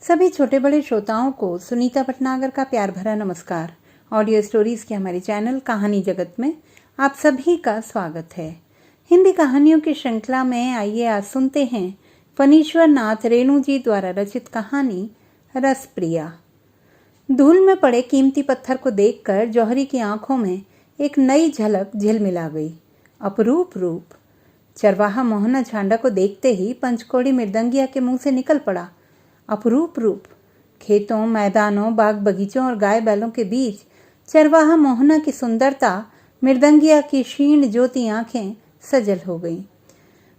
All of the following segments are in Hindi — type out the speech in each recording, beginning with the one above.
सभी छोटे बड़े श्रोताओं को सुनीता भटनागर का प्यार भरा नमस्कार। ऑडियो स्टोरीज के हमारे चैनल कहानी जगत में आप सभी का स्वागत है। हिंदी कहानियों की श्रृंखला में आइए आज सुनते हैं फणीश्वर नाथ रेणु जी द्वारा रचित कहानी रसप्रिया। धूल में पड़े कीमती पत्थर को देखकर जौहरी की आंखों में एक नई झलक झिलमिला गई। अपरूप रूप। चरवाहा मोहना झांडा को देखते ही पंचकोड़ी मृदंगिया के मुंह से निकल पड़ा, अपरूप रूप। खेतों, मैदानों, बाग बगीचों और गाय बैलों के बीच चरवाहा मोहना की सुंदरता मृदंगिया की क्षीण ज्योति आंखें सजल हो गईं।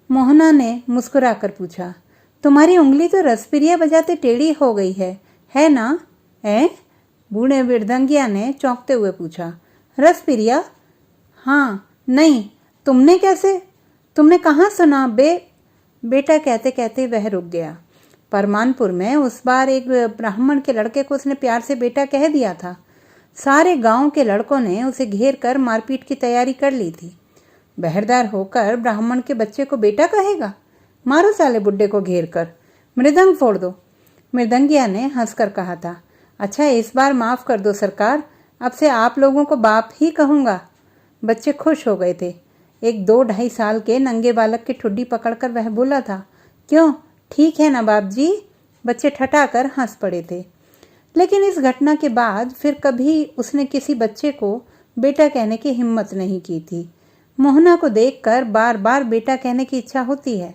मोहना ने मुस्कुराकर पूछा, तुम्हारी उंगली तो रसप्रिया बजाते टेढ़ी हो गई है ना? बूढ़े मृदंगिया ने चौंकते हुए पूछा। रसप्रिया? हाँ, नहीं, तुमने कहाँ सुना? बेटा कहते कहते वह रुक गया। परमानपुर में उस बार एक ब्राह्मण के लड़के को उसने प्यार से बेटा कह दिया था। सारे गांव के लड़कों ने उसे घेर कर मारपीट की तैयारी कर ली थी। बहरदार होकर ब्राह्मण के बच्चे को बेटा कहेगा? मारो साले बुड्ढे को घेर कर, मृदंग फोड़ दो। मृदंगिया ने हंसकर कहा था। अच्छा, इस बार माफ कर दो सरकार, अब से आप लोगों को बाप ही कहूँगा। बच्चे खुश हो गए थे। एक 2-2.5 साल के नंगे बालक की ठुड्डी पकड़कर वह बोला था, क्यों, ठीक है ना बाप जी? बच्चे ठठाकर हंस पड़े थे। लेकिन इस घटना के बाद फिर कभी उसने किसी बच्चे को बेटा कहने की हिम्मत नहीं की थी। मोहना को देखकर बार बार बेटा कहने की इच्छा होती है।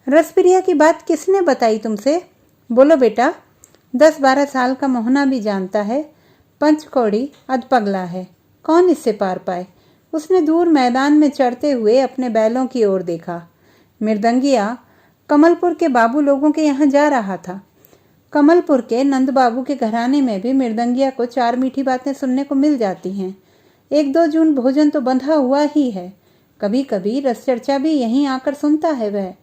रसप्रिया की बात किसने बताई तुमसे? बोलो बेटा। 10-12 साल का मोहना भी जानता है पंचकौड़ी अधपगला है, कौन इससे पार पाए। उसने दूर मैदान में चढ़ते हुए अपने बैलों की ओर देखा। मृदंगिया कमलपुर के बाबू लोगों के यहाँ जा रहा था। कमलपुर के नंद बाबू के घराने में भी मृदंगिया को 4 मीठी बातें सुनने को मिल जाती हैं। 1-2 जून भोजन तो बंधा हुआ ही है। कभी कभी रस चर्चा भी यहीं आकर सुनता है वह।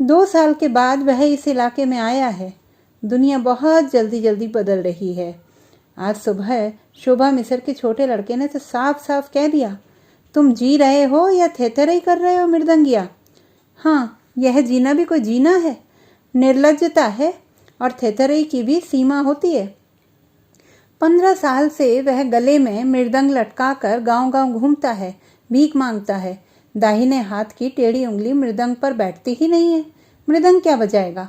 2 साल के बाद वह इस इलाके में आया है। दुनिया बहुत जल्दी जल्दी बदल रही है। आज सुबह शोभा मिसर के छोटे लड़के ने तो साफ साफ कह दिया, तुम जी रहे हो या थेथरई कर रहे हो मृदंगिया? हाँ, यह जीना भी कोई जीना है? निर्लज्जता है, और थेथरई की भी सीमा होती है। 15 साल से वह गले में मृदंग लटकाकर गांव गांव घूमता है, भीख मांगता है। दाहिने हाथ की टेढ़ी उंगली मृदंग पर बैठती ही नहीं है। मृदंग क्या बजाएगा?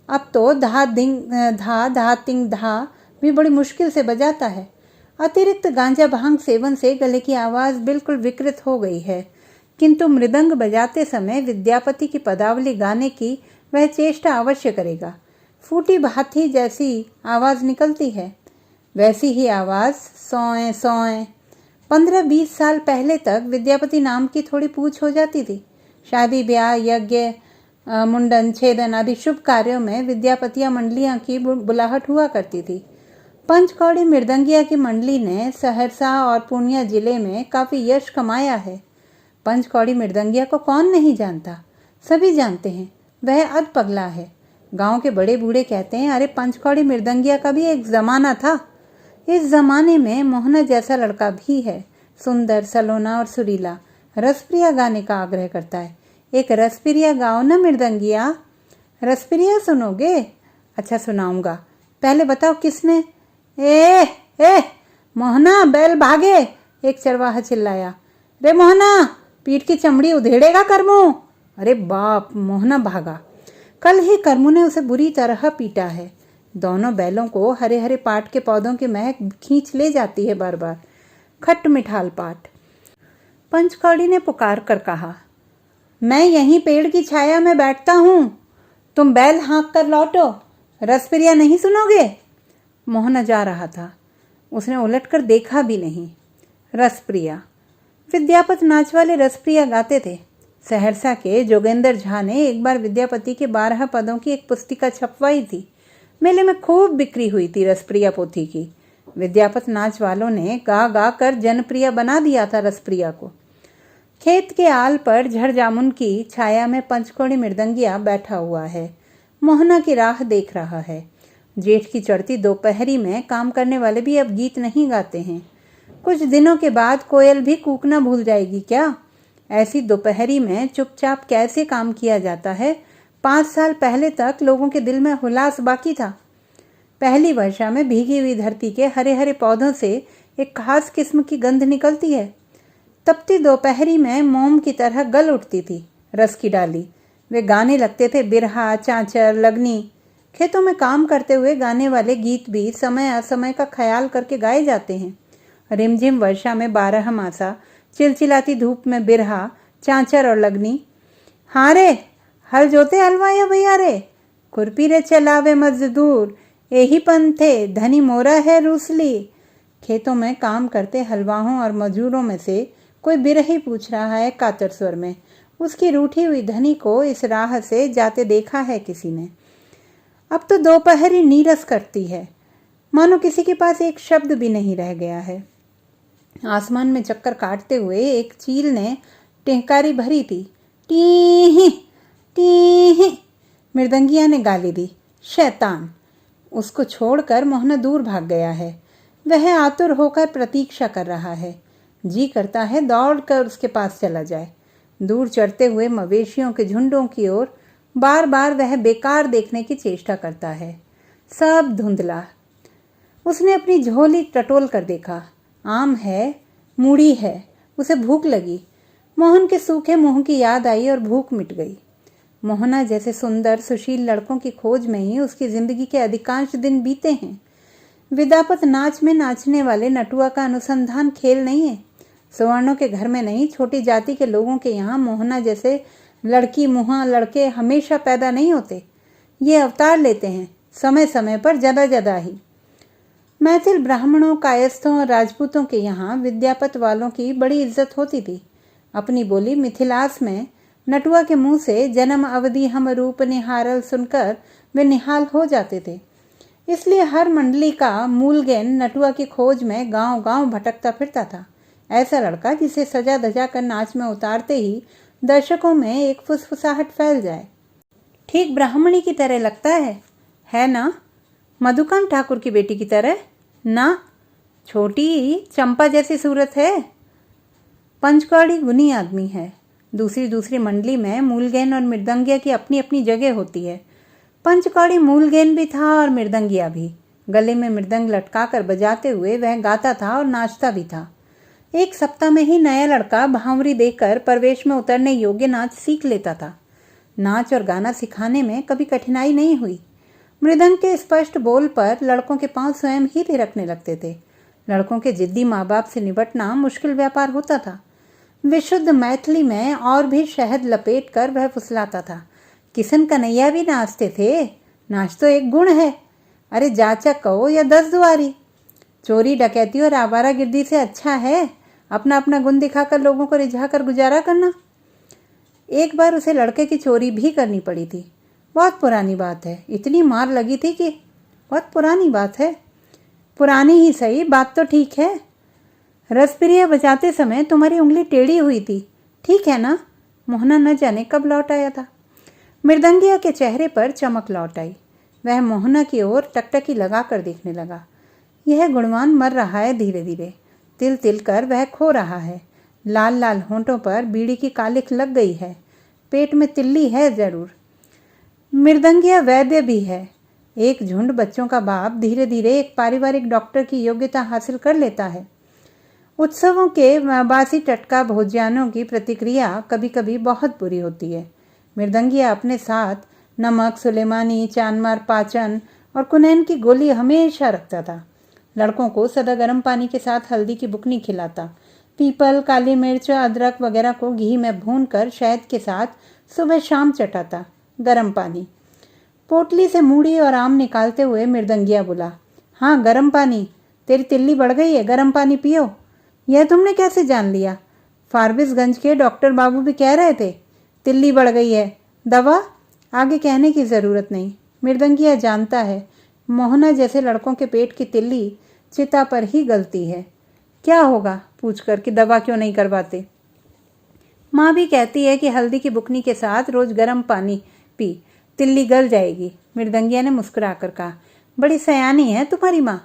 अब तो धा दिंग धा धा तिंग धा भी बड़ी मुश्किल से बजाता है। अतिरिक्त गांजा भांग सेवन से गले की आवाज़ बिल्कुल विकृत हो गई है। किंतु मृदंग बजाते समय विद्यापति की पदावली गाने की वह चेष्टा अवश्य करेगा। फूटी भाथी जैसी आवाज़ निकलती है, वैसी ही आवाज़ सोए सोए। 15-20 साल पहले तक विद्यापति नाम की थोड़ी पूछ हो जाती थी। शादी ब्याह, यज्ञ, मुंडन, छेदन आदि शुभ कार्यों में विद्यापतिया मंडलियां की बुलाहट हुआ करती थी। पंचकौड़ी मृदंगिया की मंडली ने सहरसा और पूर्णिया जिले में काफ़ी यश कमाया है। पंचकौड़ी मृदंगिया को कौन नहीं जानता? सभी जानते हैं, वह अधपगला है। गांव के बड़े बूढ़े कहते हैं, अरे पंचकौड़ी मृदंगिया का भी एक जमाना था। इस जमाने में मोहना जैसा लड़का भी है, सुंदर, सलोना और सुरीला। रसप्रिया गाने का आग्रह करता है। एक रसप्रिया गाओ ना मृदंगिया। रसप्रिया सुनोगे? अच्छा, सुनाऊंगा। पहले बताओ किसने? ए मोहना, बैल भागे, एक चरवाहा चिल्लाया। रे मोहना, पीठ की चमड़ी उधेड़ेगा करमू। अरे बाप, मोहना भागा। कल ही करमू ने उसे बुरी तरह पीटा है। दोनों बैलों को हरे हरे पाट के पौधों की महक खींच ले जाती है बार बार। खट्ट मिठाल पाट। पंचकौड़ी ने पुकार कर कहा, मैं यहीं पेड़ की छाया में बैठता हूँ, तुम बैल हाँक कर लौटो। रसप्रिया नहीं सुनोगे? मोहना जा रहा था, उसने उलटकर देखा भी नहीं। रसप्रिया। विद्यापत नाच वाले रसप्रिया गाते थे। सहरसा के जोगेंद्र झा ने एक बार विद्यापति के 12 पदों की एक पुस्तिका छपवाई थी। मेले में खूब बिक्री हुई थी रसप्रिया पोथी की। विद्यापत नाच वालों ने गा गा कर जनप्रिय बना दिया था रसप्रिया को। खेत के आल पर झड़ जामुन की छाया में पंचकोड़ी मृदंगिया बैठा हुआ है। मोहना की राह देख रहा है। जेठ की चढ़ती दोपहरी में काम करने वाले भी अब गीत नहीं गाते हैं। कुछ दिनों के बाद कोयल भी कूकना भूल जाएगी क्या? ऐसी दोपहरी में चुपचाप कैसे काम किया जाता है? 5 साल पहले तक लोगों के दिल में हुलास बाकी था। पहली वर्षा में भीगी हुई धरती के हरे हरे पौधों से एक खास किस्म की गंध निकलती है। तपती दोपहरी में मोम की तरह गल उठती थी रस की डाली। वे गाने लगते थे बिरहा, चांचर, लगनी। खेतों में काम करते हुए गाने वाले गीत भी समय असमय का ख्याल करके गाए जाते हैं। रिमझिम वर्षा में 12 मासा, चिलचिलाती धूप में बिरहा, चांचर और लगनी। हाँ रे, हल जोते हलवाया भैया रे, खुरपी रे चलावे मजदूर, यही पंथे धनी मोरा है रूसली। खेतों में काम करते हलवाहों और मजदूरों में से कोई बिरही पूछ रहा है कातर स्वर में। उसकी रूठी हुई धनी को इस राह से जाते देखा है किसी ने। अब तो दोपहरी नीरस करती है, मानो किसी के पास एक शब्द भी नहीं रह गया है। आसमान में चक्कर काटते हुए एक चील ने टेहकारी भरी थी। टीही टीही, मृदंगिया ने गाली दी। शैतान! उसको छोड़कर मोहना दूर भाग गया है। वह आतुर होकर प्रतीक्षा कर रहा है। जी करता है दौड़कर उसके पास चला जाए। दूर चढ़ते हुए मवेशियों के झुंडों की ओर बार बार वह बेकार देखने की चेष्टा करता है। सब धुंधला। उसने अपनी झोली टटोल कर देखा। आम है, मूढ़ी है। उसे भूख लगी। मोहन के सूखे मुंह की याद आई और भूख मिट गई। मोहना जैसे सुंदर सुशील लड़कों की खोज में ही उसकी जिंदगी के अधिकांश दिन बीते हैं। विदापत नाच में नाचने वाले नटुआ का अनुसंधान खेल नहीं है। सवर्णों के घर में नहीं, छोटी जाति के लोगों के यहाँ मोहना जैसे लड़की मुहा लड़के हमेशा पैदा नहीं होते। ये अवतार लेते हैं समय समय पर, ज्यादा ही। मैथिल ब्राह्मणों, कायस्थों और राजपूतों के यहाँ विद्यापत वालों की बड़ी इज्जत होती थी। अपनी बोली मिथिलास में नटुआ के मुंह से जन्म अवधि हम रूप निहारल सुनकर वे निहाल हो जाते थे। इसलिए हर मंडली का मूलगैन नटुआ की खोज में गांव गांव भटकता फिरता था। ऐसा लड़का जिसे सजा धजा कर नाच में उतारते ही दर्शकों में एक फुसफुसाहट फैल जाए। ठीक ब्राह्मणी की तरह लगता है ना? मधुकांत ठाकुर की बेटी की तरह ना? छोटी चंपा जैसी सूरत है। पंचकौड़ी गुनी आदमी है। दूसरी मंडली में मूलगैन और मृदंगिया की अपनी अपनी जगह होती है। पंचकौड़ी मूलगैन भी था और मृदंगिया भी। गले में मृदंग लटकाकर बजाते हुए वह गाता था और नाचता भी था। एक सप्ताह में ही नया लड़का भांवरी देकर प्रवेश में उतरने योग्य नाच सीख लेता था। नाच और गाना सिखाने में कभी कठिनाई नहीं हुई। मृदंग के स्पष्ट बोल पर लड़कों के पांव स्वयं ही थिरकने लगते थे। लड़कों के जिद्दी माँ बाप से निपटना मुश्किल व्यापार होता था। विशुद्ध मैथिली में और भी शहद लपेट कर वह फुसलाता था। किशन कन्हैया भी नाचते थे। नाच तो एक गुण है। अरे जाचक कहो या 10 दुआरी। चोरी डकैती और आवारागिर्दी से अच्छा है अपना अपना गुण दिखाकर लोगों को रिझाकर गुजारा करना। एक बार उसे लड़के की चोरी भी करनी पड़ी थी। बहुत पुरानी बात है। इतनी मार लगी थी कि बहुत पुरानी बात है। पुरानी ही सही, बात तो ठीक है। रसप्रिया बजाते समय तुम्हारी उंगली टेढ़ी हुई थी, ठीक है ना? मोहना न जाने कब लौट आया था। मृदंगिया के चेहरे पर चमक लौट आई। वह मोहना की ओर टकटकी लगा कर देखने लगा। यह गुणवान मर रहा है धीरे धीरे। तिल तिल कर वह खो रहा है। लाल लाल होंठों पर बीड़ी की कालिख लग गई है। पेट में तिल्ली है जरूर। मृदंगिया वैद्य भी है। एक झुंड बच्चों का बाप धीरे धीरे एक पारिवारिक डॉक्टर की योग्यता हासिल कर लेता है। उत्सवों के बासी टटका भोज्यानों की प्रतिक्रिया कभी कभी बहुत बुरी होती है। मृदंगिया अपने साथ नमक, सुलेमानी, चानमार, पाचन और कुनैन की गोली हमेशा रखता था। लड़कों को सदा गर्म पानी के साथ हल्दी की बुकनी खिलाता। पीपल, काली मिर्च, अदरक वगैरह को घी में भूनकर शहद के साथ सुबह शाम चटाता। गर्म पानी। पोटली से मूढ़ी और आम निकालते हुए मृदंगिया बोला, हाँ गर्म पानी। तेरी तिल्ली बढ़ गई है, गर्म पानी पियो। यह तुमने कैसे जान लिया? फारबिसगंज के डॉक्टर बाबू भी कह रहे थे तिल्ली बढ़ गई है। दवा? आगे कहने की जरूरत नहीं। मृदंगिया जानता है मोहना जैसे लड़कों के पेट की तिल्ली चिता पर ही गलती है। क्या होगा पूछकर कि दवा क्यों नहीं करवाते। माँ भी कहती है कि हल्दी की बुकनी के साथ रोज गर्म पानी पी, तिल्ली गल जाएगी। मृदंगिया ने मुस्कुराकर कहा, बड़ी सयानी है तुम्हारी माँ।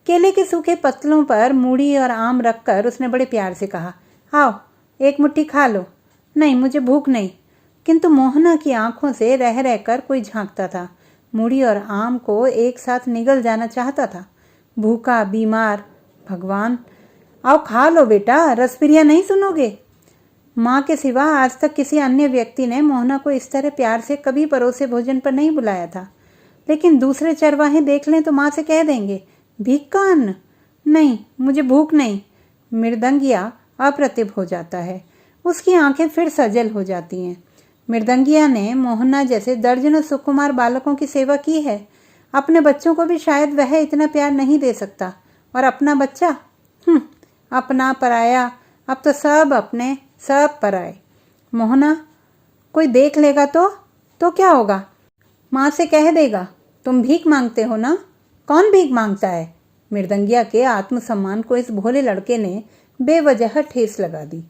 केले के सूखे पत्तलों पर मूढ़ी और आम रखकर उसने बड़े प्यार से कहा, आओ एक मुट्ठी खा लो। नहीं, मुझे भूख नहीं। किंतु मोहना की आंखों से रह रहकर कोई झांकता था। मूढ़ी और आम को एक साथ निगल जाना चाहता था। भूखा, बीमार, भगवान, आओ खा लो बेटा, रसपिरिया नहीं सुनोगे? माँ के सिवा आज तक किसी अन्य व्यक्ति ने मोहना को इस तरह प्यार से कभी परोसे भोजन पर नहीं बुलाया था। लेकिन दूसरे चरवाहे देख लें तो माँ से कह देंगे, भीख का अन्न? नहीं, मुझे भूख नहीं। मृदंगिया अप्रतिभ हो जाता है। उसकी आंखें फिर सजल हो जाती हैं। मृदंगिया ने मोहना जैसे दर्जनों सुकुमार बालकों की सेवा की है। अपने बच्चों को भी शायद वह इतना प्यार नहीं दे सकता। और अपना बच्चा, अपना पराया, अब तो सब अपने सब पराए। मोहना, कोई देख लेगा तो क्या होगा? माँ से कह देगा, तुम भीख मांगते हो ना? कौन भीख मांगता है? मृदंगिया के आत्मसम्मान को इस भोले लड़के ने बेवजह ठेस लगा दी।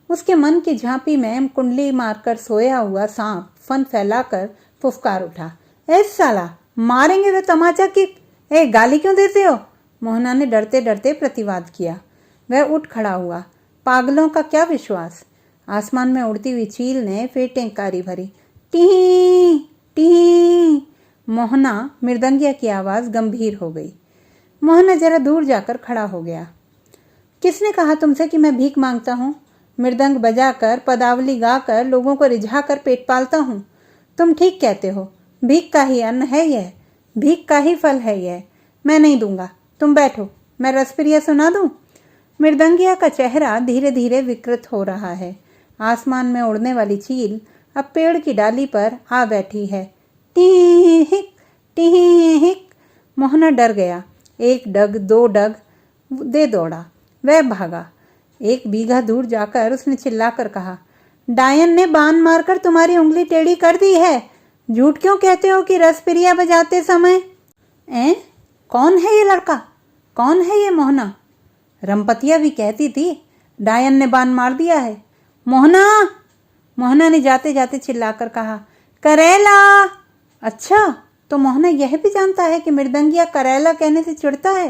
उसके मन की झांपी में कुंडली मारकर सोया हुआ सांप फन फैलाकर फुफकार उठा, ए साला, मारेंगे तो तमाचा की, गाली क्यों देते हो? मोहना ने डरते डरते प्रतिवाद किया। वह उठ खड़ा हुआ। पागलों का क्या विश्वास। आसमान में उड़ती हुई चील ने फिर टेंकारी भरी, टी टी। मोहना, मृदंगिया की आवाज गंभीर हो गई। मोहना जरा दूर जाकर खड़ा हो गया। किसने कहा तुमसे कि मैं भीख मांगता हूँ? मृदंग बजाकर, पदावली गाकर, लोगों को रिझाकर पेट पालता हूँ। तुम ठीक कहते हो, भीख का ही अन्न है यह, भीख का ही फल है यह। मैं नहीं दूंगा, तुम बैठो, मैं रसप्रिया सुना दूं? मृदंगिया का चेहरा धीरे धीरे विकृत हो रहा है। आसमान में उड़ने वाली चील अब पेड़ की डाली पर आ बैठी है। टीहिक टीहिक। मोहना डर गया। एक डग, दो डग दे दौड़ा। वह भागा। 1 बीघा दूर जाकर उसने चिल्लाकर कहा, डायन ने बाण मारकर तुम्हारी उंगली टेढ़ी कर दी है। झूठ क्यों कहते हो कि रसपिरिया बजाते समय? कौन है ये लड़का? कौन है ये मोहना? रंपतिया भी कहती थी डायन ने बाण मार दिया है। मोहना, मोहना ने जाते जाते चिल्लाकर कहा, करेला। अच्छा, तो मोहना यह भी जानता है कि मृदंगिया करेला कहने से चिढ़ता है।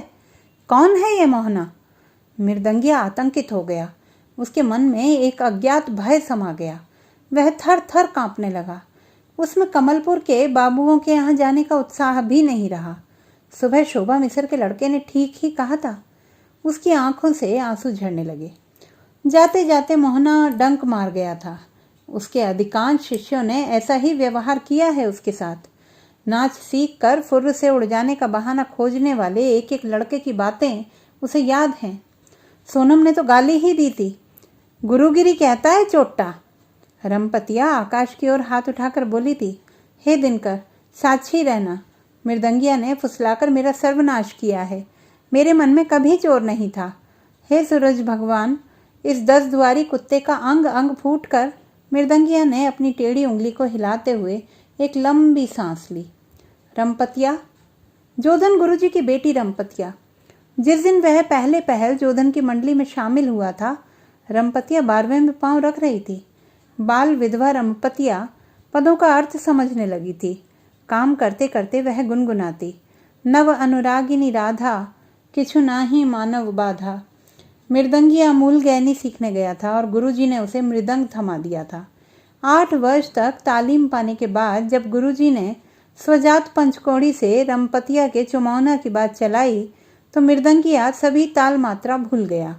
कौन है ये मोहना? मृदंगिया आतंकित हो गया। उसके मन में एक अज्ञात भय समा गया। वह थर थर कांपने लगा। उसमें कमलपुर के बाबुओं के यहाँ जाने का उत्साह भी नहीं रहा। सुबह शोभा मिश्र के लड़के ने ठीक ही कहा था। उसकी आंखों से आंसू झरने लगे। जाते जाते मोहना डंक मार गया था। उसके अधिकांश शिष्यों ने ऐसा ही व्यवहार किया है उसके साथ। नाच सीख कर फुर्र से उड़ जाने का बहाना खोजने वाले एक एक लड़के की बातें उसे याद हैं। सोनम ने तो गाली ही दी थी, गुरुगिरी कहता है चोट्टा। रंपतिया आकाश की ओर हाथ उठाकर बोली थी, हे दिनकर, साक्षी रहना, मृदंगिया ने फुसलाकर मेरा सर्वनाश किया है। मेरे मन में कभी चोर नहीं था। हे सूरज भगवान, इस 10 दुआरी कुत्ते का अंग अंग फूट कर। मृदंगिया ने अपनी टेढ़ी उंगली को हिलाते हुए एक लंबी सांस ली। रंपतिया, जोधन गुरुजी की बेटी रंपतिया। जिस दिन वह पहले पहल जोधन की मंडली में शामिल हुआ था, रंपतिया 12वें में पांव रख रही थी। बाल विधवा रंपतिया पदों का अर्थ समझने लगी थी। काम करते करते वह गुनगुनाती, नव अनुरागिनी राधा, किछु नाही मानव बाधा। मृदंगिया मूल गैनी सीखने गया था और गुरुजी ने उसे मृदंग थमा दिया था। 8 वर्ष तक तालीम पाने के बाद जब गुरुजी ने स्वजात पंचकोड़ी से रंपतिया के चुमौना की बात चलाई तो मृदंगिया सभी ताल मात्रा भूल गया।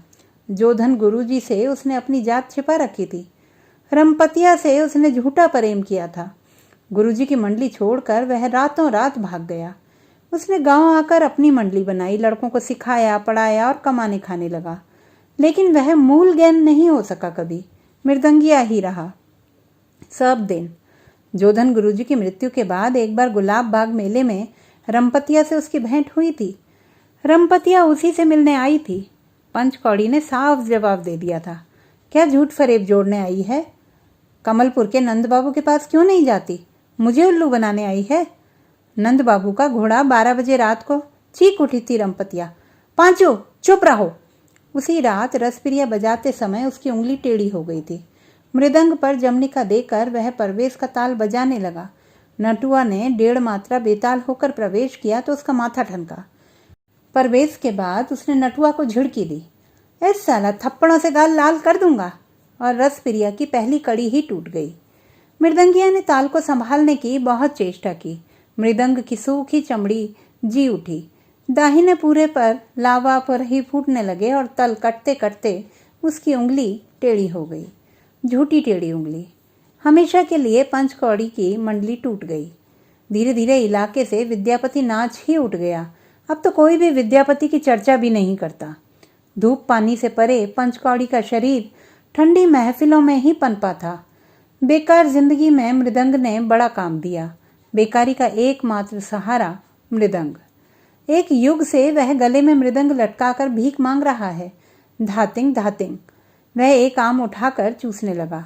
जोधन गुरुजी से उसने अपनी जात छिपा रखी थी। रंपतिया से उसने झूठा प्रेम किया था। गुरुजी की मंडली छोड़कर वह रातों रात भाग गया। उसने गांव आकर अपनी मंडली बनाई, लड़कों को सिखाया, पढ़ाया और कमाने खाने लगा। लेकिन वह मूल ज्ञान नहीं हो सका कभी, मृदंगिया ही रहा सब दिन। जोधन गुरुजी की मृत्यु के बाद एक बार गुलाब बाग मेले में रंपतिया से उसकी भेंट हुई थी। रंपतिया उसी से मिलने आई थी। पंचकौड़ी ने साफ जवाब दे दिया था, क्या झूठ फरेब जोड़ने आई है? कमलपुर के नंद बाबू के पास क्यों नहीं जाती? मुझे उल्लू बनाने आई है? नंद बाबू का घोड़ा 12 बजे रात को चीख उठी थी रंपतिया, पांचो चुप रहो। उसी रात रसपिरिया बजाते समय उसकी उंगली टेढ़ी हो गई थी। मृदंग पर जमनिका देकर वह परवेश का ताल बजाने लगा। नटुआ ने 1.5 मात्रा बेताल होकर प्रवेश किया तो उसका माथा ठनका। परवेश के बाद उसने नटुआ को झिड़की दी, ऐसा साला थप्पड़ों से गाल लाल कर दूंगा। और रसप्रिया की पहली कड़ी ही टूट गई। मृदंगिया ने ताल को संभालने की बहुत चेष्टा की, मृदंग की सूखी चमड़ी जी उठी। दाहिने पूरे पर लावा पर ही फूटने लगे और तल कटते कटते उसकी उंगली टेढ़ी हो गई। झूठी टेढ़ी उंगली। हमेशा के लिए पंचकौड़ी की मंडली टूट गई। धीरे धीरे इलाके से विद्यापति नाच ही उठ गया। अब तो कोई भी विद्यापति की चर्चा भी नहीं करता। धूप पानी से परे पंचकौड़ी का शरीर ठंडी महफिलों में ही पनपा था। बेकार जिंदगी में मृदंग ने बड़ा काम दिया। बेकारी का एकमात्र सहारा मृदंग। एक युग से वह गले में मृदंग लटकाकर भीख मांग रहा है। धातिंग धातिंग। वह एक आम उठाकर चूसने लगा।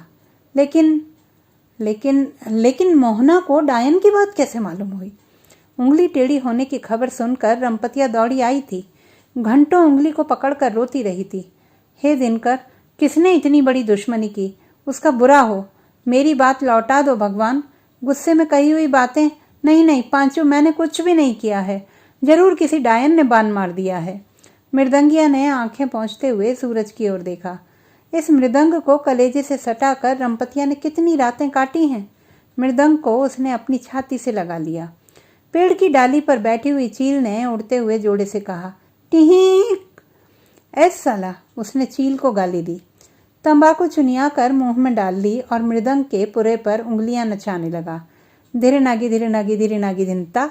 लेकिन लेकिन लेकिन मोहना को डायन की बात कैसे मालूम हुई? उंगली टेढ़ी होने की खबर सुनकर रंपतिया दौड़ी आई थी। घंटों उंगली को पकड़कर रोती रही थी। हे दिनकर, किसने इतनी बड़ी दुश्मनी की? उसका बुरा हो। मेरी बात लौटा दो भगवान। गुस्से में कही हुई बातें। नहीं नहीं पांचू, मैंने कुछ भी नहीं किया है। जरूर किसी डायन ने बान मार दिया है। मृदंगिया ने आंखें पोंछते हुए सूरज की ओर देखा। इस मृदंग को कलेजे से सटाकर रंपतिया ने कितनी रातें काटी हैं। मृदंग को उसने अपनी छाती से लगा लिया। पेड़ की डाली पर बैठी हुई चील ने उड़ते हुए जोड़े से कहा, टिहीक। ऐस साला, उसने चील को गाली दी। तंबाकू चुनिया कर मुंह में डाल ली और मृदंग के पुरे पर उंगलियां नचाने लगा। धीरे नागी धीरे नागी धीरे नागी धिनता।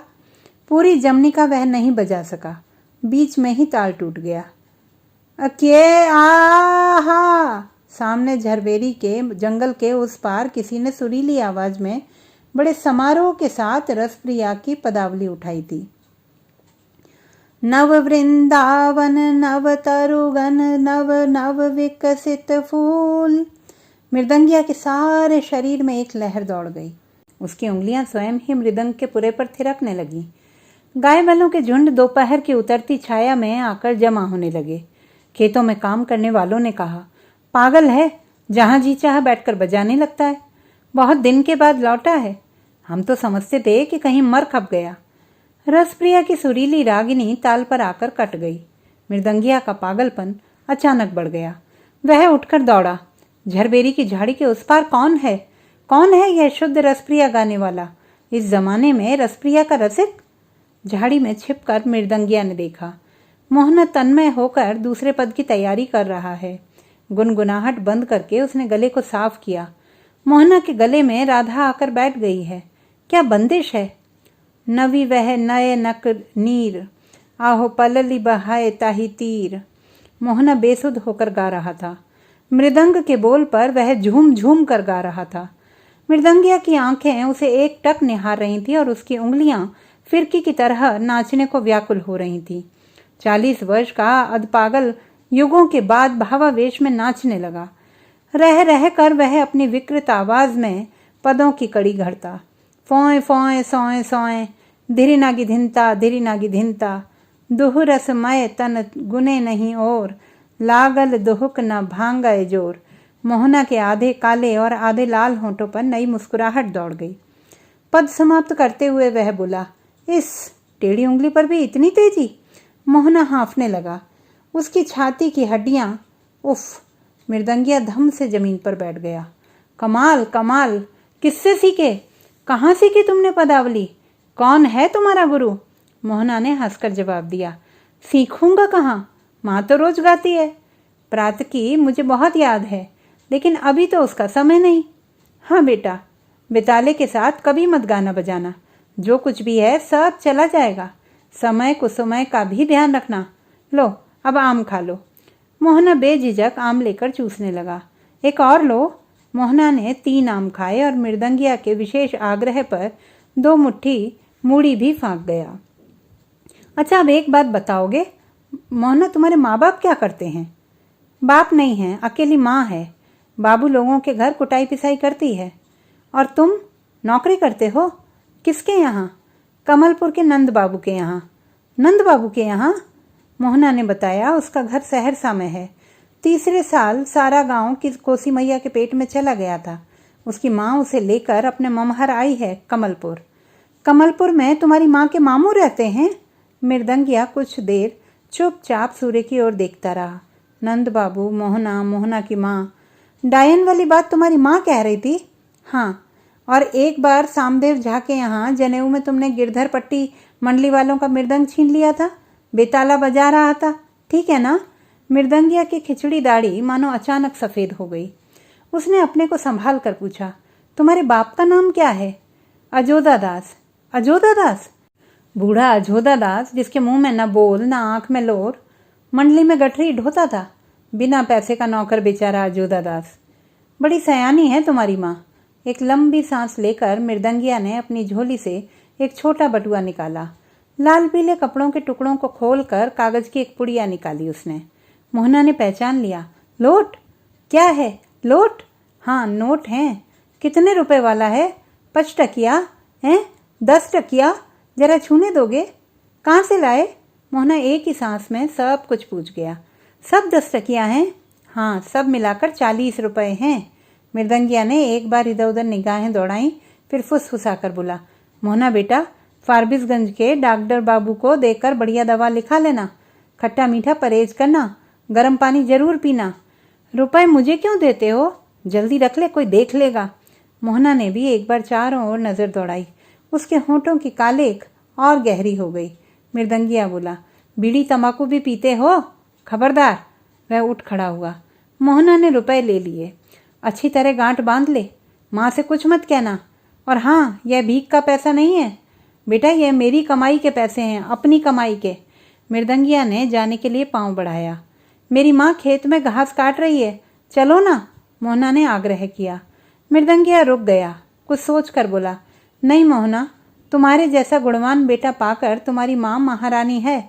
पूरी जमनी का वह नहीं बजा सका। बीच में ही ताल टूट गया। अके आहा! सामने झरबेरी के जंगल के उस पार किसी ने सुरीली आवाज में बड़े समारोह के साथ रसप्रिया की पदावली उठाई थी। नव वृंदावन नव तरुगन नव नव विकसित फूल। मृदंगिया के सारे शरीर में एक लहर दौड़ गई। उसकी उंगलियां स्वयं ही मृदंग के पुरे पर थिरकने लगी। गाय बैलों के झुंड दोपहर की उतरती छाया में आकर जमा होने लगे। खेतों में काम करने वालों ने कहा, पागल है, जहां जी चाह बैठकर बजाने लगता है। बहुत दिन के बाद लौटा है। हम तो समझते थे कि कहीं मर खप गया। रसप्रिया की सुरीली रागिनी ताल पर आकर कट गई। मृदंगिया का पागलपन अचानक बढ़ गया। वह उठकर दौड़ा। झरबेरी की झाड़ी के उस पार कौन है? कौन है यह शुद्ध रसप्रिया गाने वाला? इस जमाने में रसप्रिया का रसिक? झाड़ी में छिपकर मृदंगिया ने देखा। मोहना तन्मय होकर दूसरे पद की तैयारी कर रहा है। गुनगुनाहट बंद करके उसने गले को साफ किया। मोहना के गले में राधा आकर बैठ गई है। क्या बंदिश है? नवी वह नए नक नीर, आहो पलली बहाए ताही तीर। मोहना बेसुध होकर गा रहा था। मृदंग के बोल पर वह झूम झूम कर गा रहा था। मृदंगिया की आंखें उसे एक टक निहार रही थी और उसकी उंगलियां फिरकी की तरह नाचने को व्याकुल हो रही थी। 40 वर्ष का अधपागल युगों के बाद भावावेश में नाचने लगा। रह रह कर वह अपनी विकृत आवाज में पदों की कड़ी घड़ता। फोए फोए सोए सोए, धीरी नागी धिनता, दुह रसमय तन गुने नहीं और, लागल दुहुक न भांगए जोर। मोहना के आधे काले और आधे लाल होंठों पर नई मुस्कुराहट दौड़ गई। पद समाप्त करते हुए वह बोला, इस टेढ़ी उंगली पर भी इतनी तेजी? मोहना हाँफने लगा। उसकी छाती की हड्डियां, उफ! मृदंगिया धम से जमीन पर बैठ गया। कमाल कमाल! किससे सीखे? कहाँ सीखी तुमने पदावली? कौन है तुम्हारा गुरु? मोहना ने हंसकर जवाब दिया, सीखूंगा कहाँ, माँ तो रोज गाती है। प्रात की मुझे बहुत याद है, लेकिन अभी तो उसका समय नहीं। हाँ बेटा, बेताले के साथ कभी मत गाना बजाना। जो कुछ भी है सब चला जाएगा। समय कुसमय का भी ध्यान रखना। लो अब आम खा लो। मोहना बेझिझक आम लेकर चूसने लगा। एक और लो। मोहना ने 3 आम खाए और मृदंगिया के विशेष आग्रह पर 2 मुट्ठी मूड़ी भी फाँक गया। अच्छा, अब एक बात बताओगे? मोहना, तुम्हारे माँ बाप क्या करते हैं? बाप नहीं है, अकेली माँ है। बाबू लोगों के घर कुटाई पिसाई करती है। और तुम नौकरी करते हो? किसके यहाँ? कमलपुर के नंद बाबू के यहाँ। नंद बाबू के यहाँ? मोहना ने बताया, उसका घर सहरसा में है। तीसरे साल सारा गांव की कोसी मैया के पेट में चला गया था। उसकी माँ उसे लेकर अपने ममहर आई है कमलपुर। कमलपुर में तुम्हारी माँ के मामू रहते हैं? मृदंगिया कुछ देर चुपचाप सूर्य की ओर देखता रहा। नंद बाबू, मोहना, मोहना की माँ। डायन वाली बात तुम्हारी माँ कह रही थी? हाँ, और एक बार सामदेव झा के यहाँ जनेऊ में तुमने गिरधर पट्टी मंडली वालों का मृदंग छीन लिया था, बेताला बजा रहा था, ठीक है ना? मृदंगिया की खिचड़ी दाढ़ी मानो अचानक सफ़ेद हो गई। उसने अपने को संभाल कर पूछा, तुम्हारे बाप का नाम क्या है? अजोदा दास। अजोदा दास? बूढ़ा अजोदा दास, जिसके मुंह में न बोल न आंख में लोर, मंडली में गठरी ढोता था, बिना पैसे का नौकर बेचारा अजोदा दास। बड़ी सयानी है तुम्हारी माँ। एक लंबी सांस लेकर मृदंगिया ने अपनी झोली से एक छोटा बटुआ निकाला। लाल पीले कपड़ों के टुकड़ों को खोलकर कागज की एक पुड़िया निकाली उसने। मोहना ने पहचान लिया। लोट? क्या है? लोट? हाँ, नोट हैं। कितने रुपए वाला है? 5 टकिया हैं? 10 टकिया? जरा छूने दोगे? कहाँ से लाए? मोहना एक ही सांस में सब कुछ पूछ गया। सब 10 टकिया हैं? हाँ, सब मिलाकर 40 रुपए हैं। मृदंगिया ने एक बार इधर उधर निगाहें दौड़ाई, फिर फुसफुसाकर बोला, मोहना बेटा, फारबिसगंज के डॉक्टर बाबू को देकर बढ़िया दवा लिखा लेना। खट्टा मीठा परहेज करना, गर्म पानी जरूर पीना। रुपए मुझे क्यों देते हो? जल्दी रख ले, कोई देख लेगा। मोहना ने भी एक बार चारों ओर नजर दौड़ाई। उसके होंठों की कालेख और गहरी हो गई। मृदंगिया बोला, बीड़ी तंबाकू भी पीते हो? खबरदार। वह उठ खड़ा हुआ। मोहना ने रुपए ले लिए। अच्छी तरह गांठ बांध ले, माँ से कुछ मत कहना। और हाँ, यह भीख का पैसा नहीं है बेटा, यह मेरी कमाई के पैसे हैं, अपनी कमाई के। मृदंगिया ने जाने के लिए पांव बढ़ाया। मेरी माँ खेत में घास काट रही है, चलो ना, मोहना ने आग्रह किया। मृदंगिया रुक गया, कुछ सोच कर बोला, नहीं मोहना, तुम्हारे जैसा गुणवान बेटा पाकर तुम्हारी माँ महारानी है,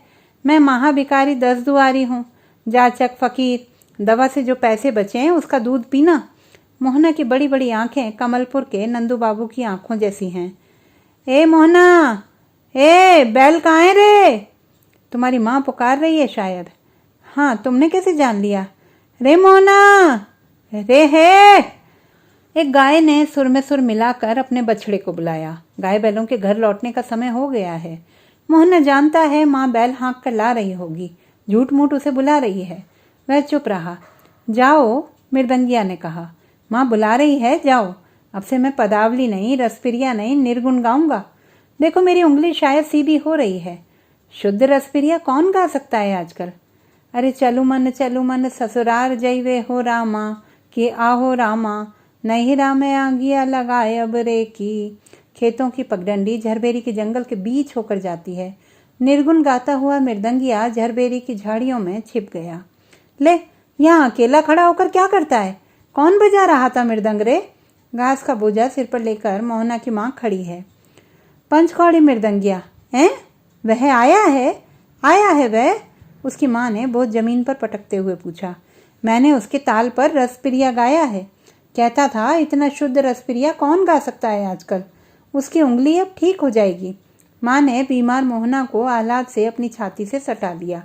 मैं महाभिकारी 10 दुआरी हूँ। जाचक फकीर, दवा से जो पैसे बचे हैं उसका दूध पीना। मोहना की बड़ी बड़ी आंखें कमलपुर के नंदू बाबू की आंखों जैसी हैं। ए मोहना, ए बैल कहाँ है रे? तुम्हारी माँ पुकार रही है शायद। हाँ, तुमने कैसे जान लिया? रे मोहना, रे है। एक गाय ने सुर में सुर मिलाकर अपने बछड़े को बुलाया। गाय बैलों के घर लौटने का समय हो गया है। मोहना जानता है माँ बैल हाँक कर ला रही होगी, झूठ मूठ उसे बुला रही है। वह चुप रहा। जाओ, मृदंगिया ने कहा, माँ बुला रही है, जाओ। अब से मैं पदावली नहीं, रसप्रिया नहीं, निर्गुण गाऊंगा। देखो मेरी उंगली शायद सीधी हो रही है। शुद्ध रसप्रिया कौन गा सकता है आजकल? अरे चलू मन ससुरार जैवे हो रामा, कि आहो रामा, नहीं रामे आगिया लगाए अब रे की। खेतों की पगडंडी झरबेरी के जंगल के बीच होकर जाती है। निर्गुण गाता हुआ मृदंगिया झरबेरी की झाड़ियों में छिप गया। ले, यहाँ अकेला खड़ा होकर क्या करता है? कौन बजा रहा था मृदंग रे? घास का बोझा सिर पर लेकर मोहना की माँ खड़ी है। पंचकौड़ी मृदंगिया, हैं? वह आया है? आया है वह? उसकी माँ ने बहुत जमीन पर पटकते हुए पूछा। मैंने उसके ताल पर रसप्रिया गाया है। कहता था इतना शुद्ध रसप्रिया कौन गा सकता है आजकल। उसकी उंगली अब ठीक हो जाएगी। माँ ने बीमार मोहना को आह्लाद से अपनी छाती से सटा लिया।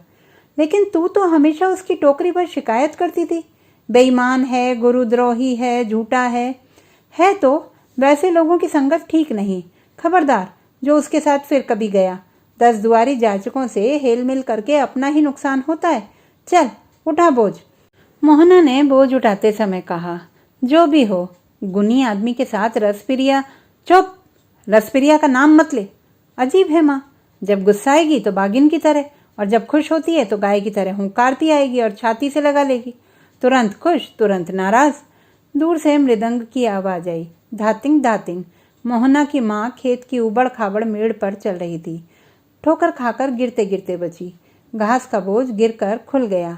लेकिन तू तो हमेशा उसकी टोकरी पर शिकायत करती थी, बेईमान है, गुरुद्रोही है, झूठा है तो वैसे लोगों की संगत ठीक नहीं। खबरदार जो उसके साथ फिर कभी गया। 10 दुआरी जाचकों से हेलमेल करके अपना ही नुकसान होता है। चल उठा बोझ। मोहना ने बोझ उठाते समय कहा, जो भी हो, गुनी आदमी के साथ रसप्रिया। चुप, रसप्रिया का नाम मत ले। अजीब है माँ, जब गुस्साएगी तो बागिन की तरह, और जब खुश होती है तो गाय की तरह हुंकारती आएगी और छाती से लगा लेगी। तुरंत खुश, तुरंत नाराज। दूर से मृदंग की आवाज आई, धातिंग धातिंग। मोहना की माँ खेत की उबड़ खाबड़ मेड़ पर चल रही थी। ठोकर खाकर गिरते गिरते बची। घास का बोझ गिरकर खुल गया।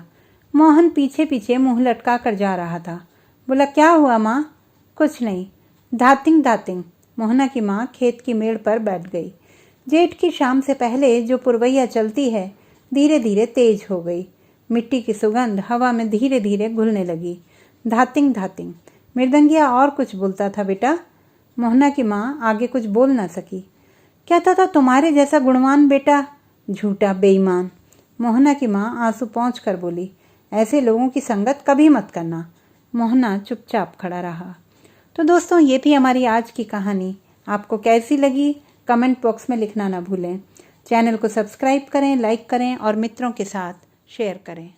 मोहन पीछे पीछे मुंह लटका कर जा रहा था। बोला, क्या हुआ माँ? कुछ नहीं। धातिंग धातिंग। मोहना की माँ खेत की मेड़ पर बैठ गई। जेठ की शाम से पहले जो पुरवैया चलती है धीरे धीरे तेज हो गई। मिट्टी की सुगंध हवा में धीरे धीरे घुलने लगी। धातिंग धातिंग। मृदंगिया और कुछ बोलता था बेटा। मोहना की माँ आगे कुछ बोल ना सकी। कहता था तुम्हारे जैसा गुणवान बेटा, झूठा बेईमान। मोहना की माँ आंसू पोंछ कर बोली, ऐसे लोगों की संगत कभी मत करना। मोहना चुपचाप खड़ा रहा। तो दोस्तों, ये थी हमारी आज की कहानी। आपको कैसी लगी कमेंट बॉक्स में लिखना ना भूलें। चैनल को सब्सक्राइब करें, लाइक करें और मित्रों के साथ शेयर करें।